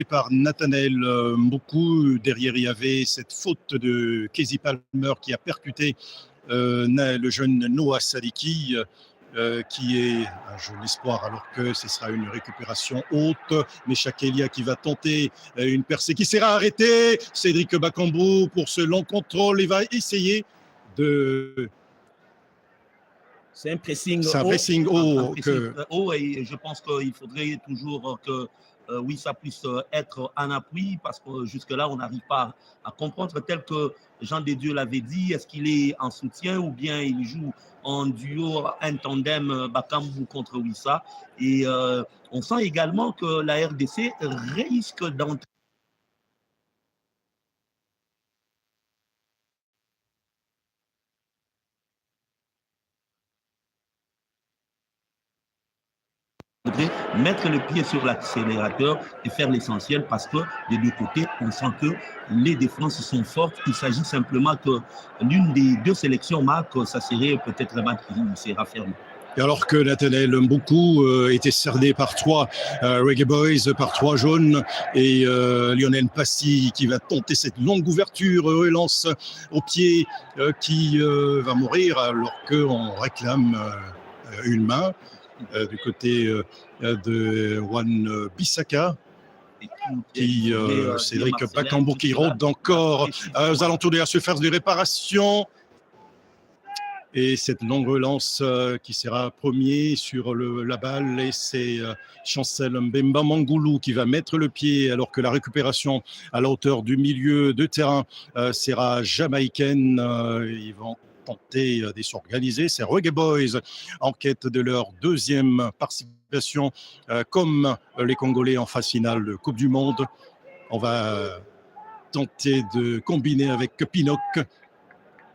par Nathanaël Mboukou. Derrière, il y avait cette faute de Casey Palmer qui a percuté le jeune Noah Sadiki, qui est un jeune espoir, alors que ce sera une récupération haute. Mais Chakelia qui va tenter une percée qui sera arrêtée. Cédric Bakambu pour ce long contrôle, il va essayer de... C'est un pressing haut. Et je pense qu'il faudrait toujours que ça puisse être en appui, parce que jusque-là, on n'arrive pas à comprendre, tel que Jean de Dieu l'avait dit. Est-ce qu'il est en soutien ou bien il joue en duo, un tandem Bakambu contre Wissa? Et on sent également que la RDC risque d'entrer mettre le pied sur l'accélérateur et faire l'essentiel, parce que des deux côtés, on sent que les défenses sont fortes. Il s'agit simplement que l'une des deux sélections marque, ça serait peut-être la match qui sera fermée. Et alors que Nathanaël Mboukou était cerné par trois Reggae Boys, par trois jaunes, et Lionel Passy qui va tenter cette longue ouverture, relance au pied qui va mourir, alors qu'on réclame une main du côté de Wan Bissaka. Qui Cédric Bakambu qui rôde encore aux alentours de la surface de réparation. Et cette longue relance qui sera premier sur la balle, et c'est Chancel Mbemba Mangoulou qui va mettre le pied, alors que la récupération à la hauteur du milieu de terrain sera jamaïcaine. Ils vont tenter de s'organiser. C'est Reggae Boys en quête de leur deuxième participation comme les Congolais en phase finale de Coupe du Monde. On va tenter de combiner avec Pinnock.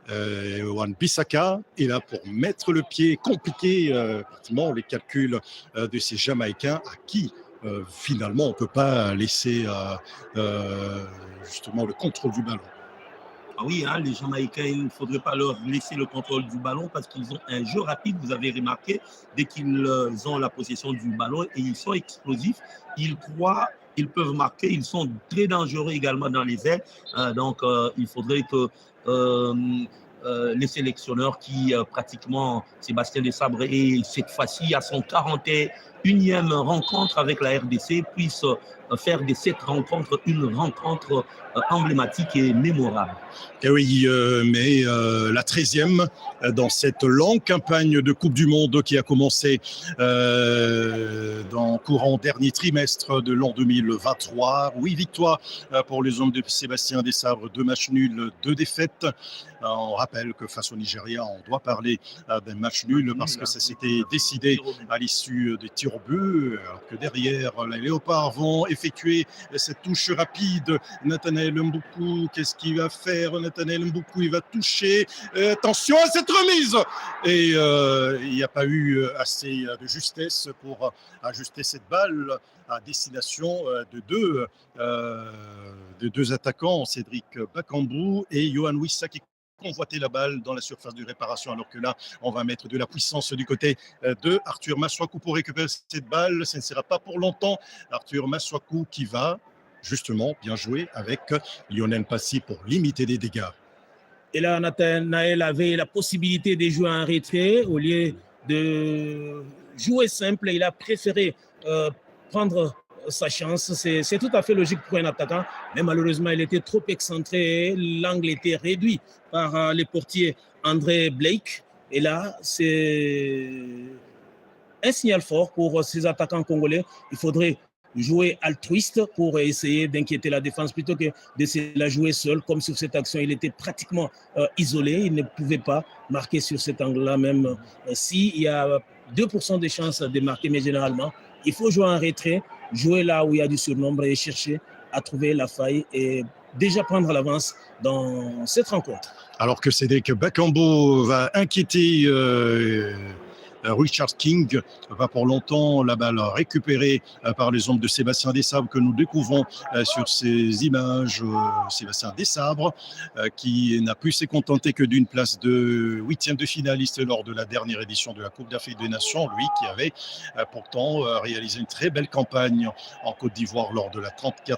Wan Bissaka est là pour mettre le pied, compliquer effectivement les calculs de ces Jamaïcains à qui finalement on ne peut pas laisser justement le contrôle du ballon. Ah oui, hein, les Jamaïcains, il ne faudrait pas leur laisser le contrôle du ballon, parce qu'ils ont un jeu rapide, vous avez remarqué, dès qu'ils ont la possession du ballon, et ils sont explosifs, ils croient, ils peuvent marquer, ils sont très dangereux également dans les airs, donc il faudrait que les sélectionneurs qui pratiquement, Sébastien Desabre, et cette fois-ci à son 41e rencontre avec la RDC, puissent faire de cette rencontre une rencontre emblématique et mémorable. Et oui, mais la 13e dans cette longue campagne de Coupe du Monde qui a commencé dans le courant dernier trimestre de l'an 2023. 8 victoires pour les hommes de Sébastien Desabre, 2 matchs nuls, 2 défaites. On rappelle que face au Nigeria, on doit parler d'un match nul parce que ça s'était décidé à l'issue des tirs au but, alors que derrière, les Léopards vont effectuer cette touche rapide. Nathanaël Mboukou, qu'est-ce qu'il va faire? Nathanaël Mboukou, il va toucher. Attention à cette remise! Et il n'y a pas eu assez de justesse pour ajuster cette balle à destination de deux attaquants, Cédric Bakambu et Yohan Wissa, qui convoiter la balle dans la surface de réparation, alors que là, on va mettre de la puissance du côté de Arthur Maswaku pour récupérer cette balle. Ça ne sera pas pour longtemps. Arthur Maswaku qui va justement bien jouer avec Lionel Passy pour limiter les dégâts. Et là, Nathanaël avait la possibilité de jouer en retrait au lieu de jouer simple. Il a préféré prendre sa chance. C'est tout à fait logique pour un attaquant, mais malheureusement, il était trop excentré. L'angle était réduit par le portier André Blake. Et là, c'est un signal fort pour ces attaquants congolais. Il faudrait jouer altruiste pour essayer d'inquiéter la défense plutôt que d'essayer de la jouer seul. Comme sur cette action, il était pratiquement isolé. Il ne pouvait pas marquer sur cet angle-là, même s'il y a 2% de chances de marquer, mais généralement, il faut jouer en retrait, jouer là où il y a du surnombre et chercher à trouver la faille et déjà prendre l'avance dans cette rencontre. Alors que Cédric Bakambu va inquiéter Richard King. Pas pour longtemps, la balle récupérée par les hommes de Sébastien Desabre que nous découvrons sur ces images. Sébastien Desabre qui n'a pu se contenter que d'une place de 8e de finaliste lors de la dernière édition de la Coupe d'Afrique des Nations, lui qui avait pourtant réalisé une très belle campagne en Côte d'Ivoire lors de la 34e